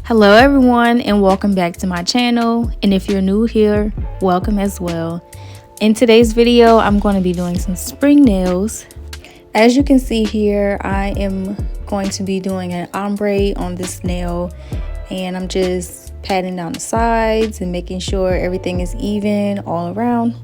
Hello everyone and welcome back to my channel, and if you're new here, welcome as well. In today's video, I'm going to be doing some spring nails. As you can see here, I am going to be doing an ombre on this nail, and I'm just patting down the sides and making sure everything is even all around.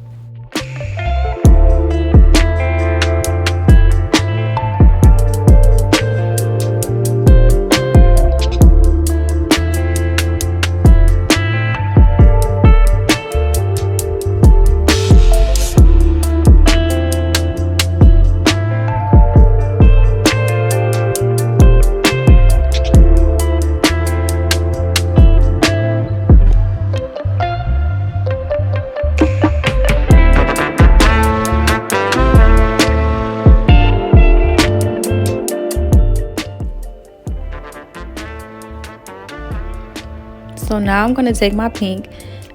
So now I'm going to take my pink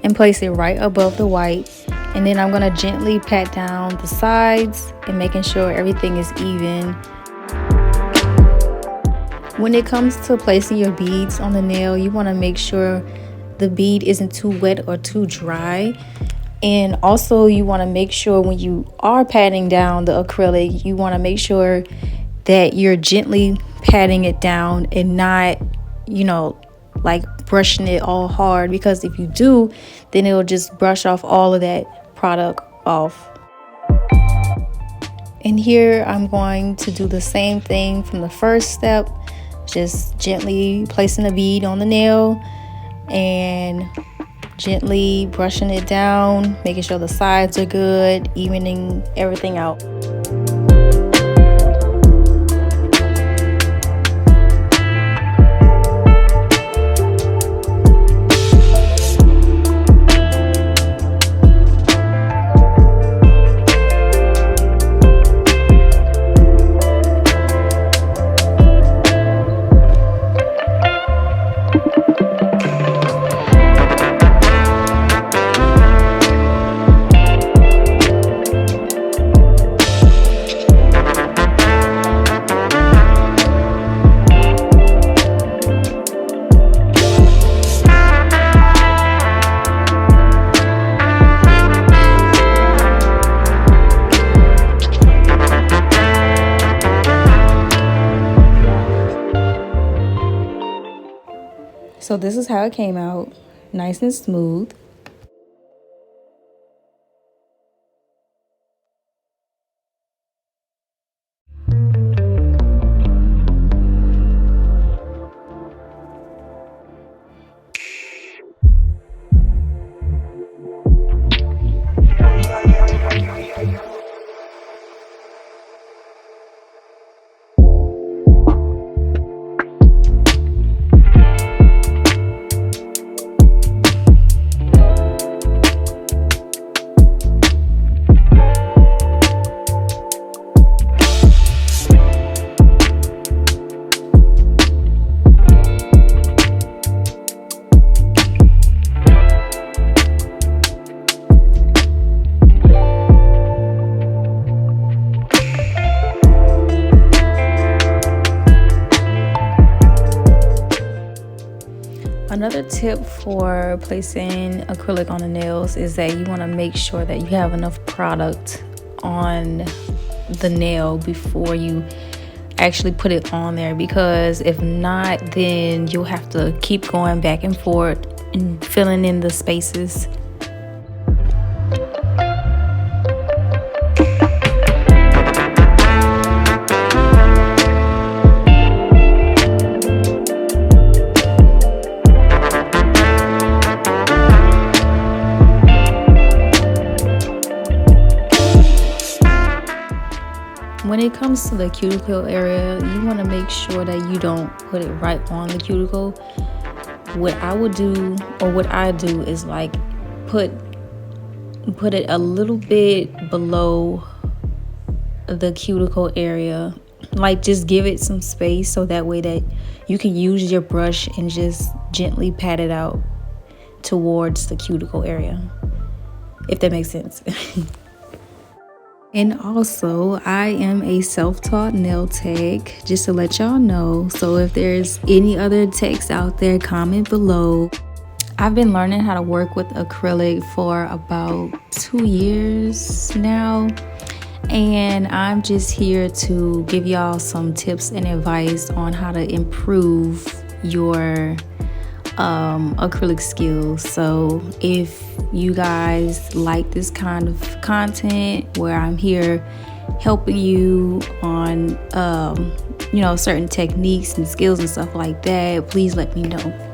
and place it right above the white, and then I'm going to gently pat down the sides and making sure everything is even. When it comes to placing your beads on the nail, you want to make sure the bead isn't too wet or too dry. And also you want to make sure when you are patting down the acrylic, you want to make sure that you're gently patting it down and not, like brushing it all hard, because if you do, then it'll just brush off all of that product off. And here I'm going to do the same thing from the first step, just gently placing a bead on the nail and gently brushing it down, making sure the sides are good, evening everything out. So this is how it came out, nice and smooth. Another tip for placing acrylic on the nails is that you want to make sure that you have enough product on the nail before you actually put it on there, because if not, then you'll have to keep going back and forth and filling in the spaces. When it comes to the cuticle area, you want to make sure that you don't put it right on the cuticle. What I do is like put it a little bit below the cuticle area, like just give it some space so that way that you can use your brush and just gently pat it out towards the cuticle area, if that makes sense. And also, I am a self-taught nail tech, just to let y'all know. So if there's any other techs out there, comment below. I've been learning how to work with acrylic for about 2 years now. And I'm just here to give y'all some tips and advice on how to improve your acrylic skills. So if you guys like this kind of content where I'm here helping you on certain techniques and skills and stuff like that, please let me know.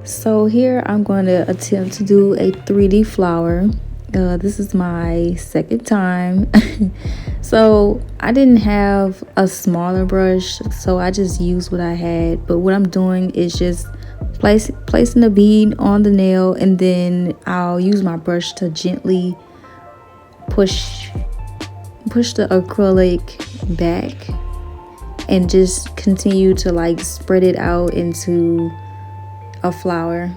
So here I'm going to attempt to do a 3D flower. This is my second time. So I didn't have a smaller brush, so I just used what I had. But what I'm doing is just placing the bead on the nail, and then I'll use my brush to gently push the acrylic back and just continue to like spread it out into a flower.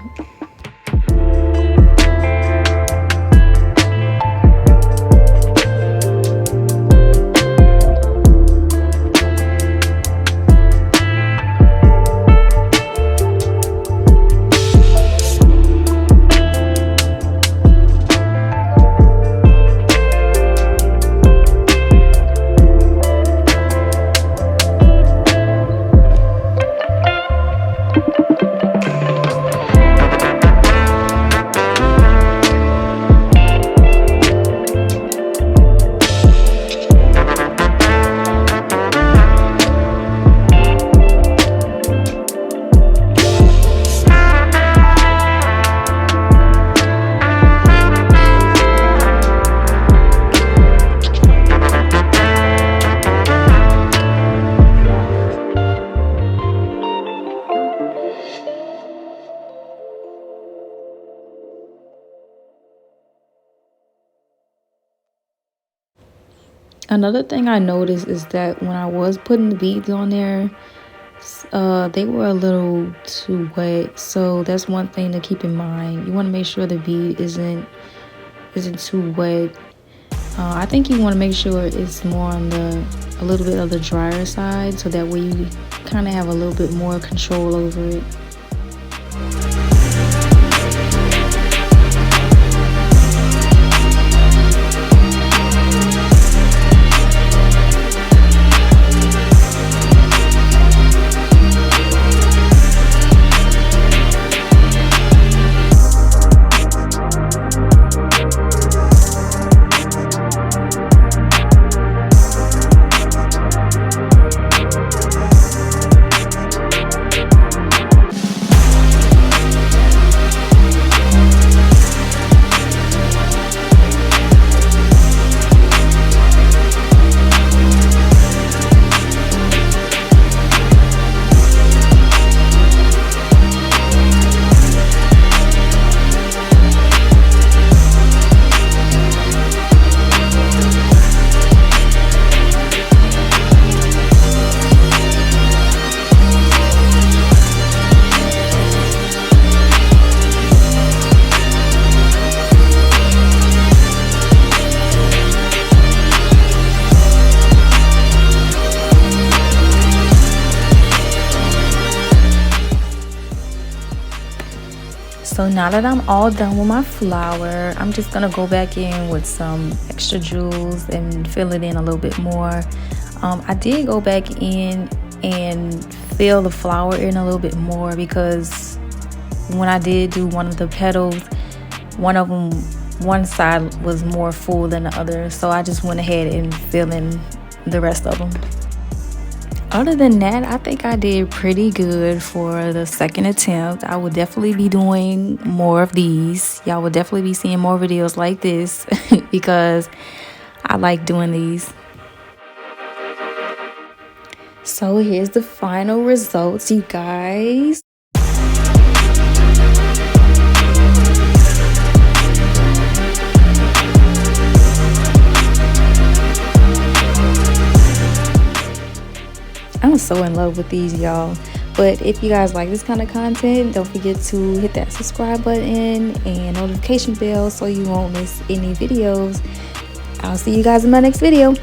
Another thing I noticed is that when I was putting the beads on there, they were a little too wet. So that's one thing to keep in mind. You want to make sure the bead isn't too wet. I think you want to make sure it's more on a little bit of the drier side, so that way you kind of have a little bit more control over it. So now that I'm all done with my flower, I'm just gonna go back in with some extra jewels and fill it in a little bit more. I did go back in and fill the flower in a little bit more because when I did do one of the petals, one side was more full than the other, so I just went ahead and filled in the rest of them. Other than that, I think I did pretty good for the second attempt. I will definitely be doing more of these. Y'all will definitely be seeing more videos like this because I like doing these. So here's the final results, you guys. I'm so in love with these, y'all. But if you guys like this kind of content, don't forget to hit that subscribe button and notification bell so you won't miss any videos. I'll see you guys in my next video.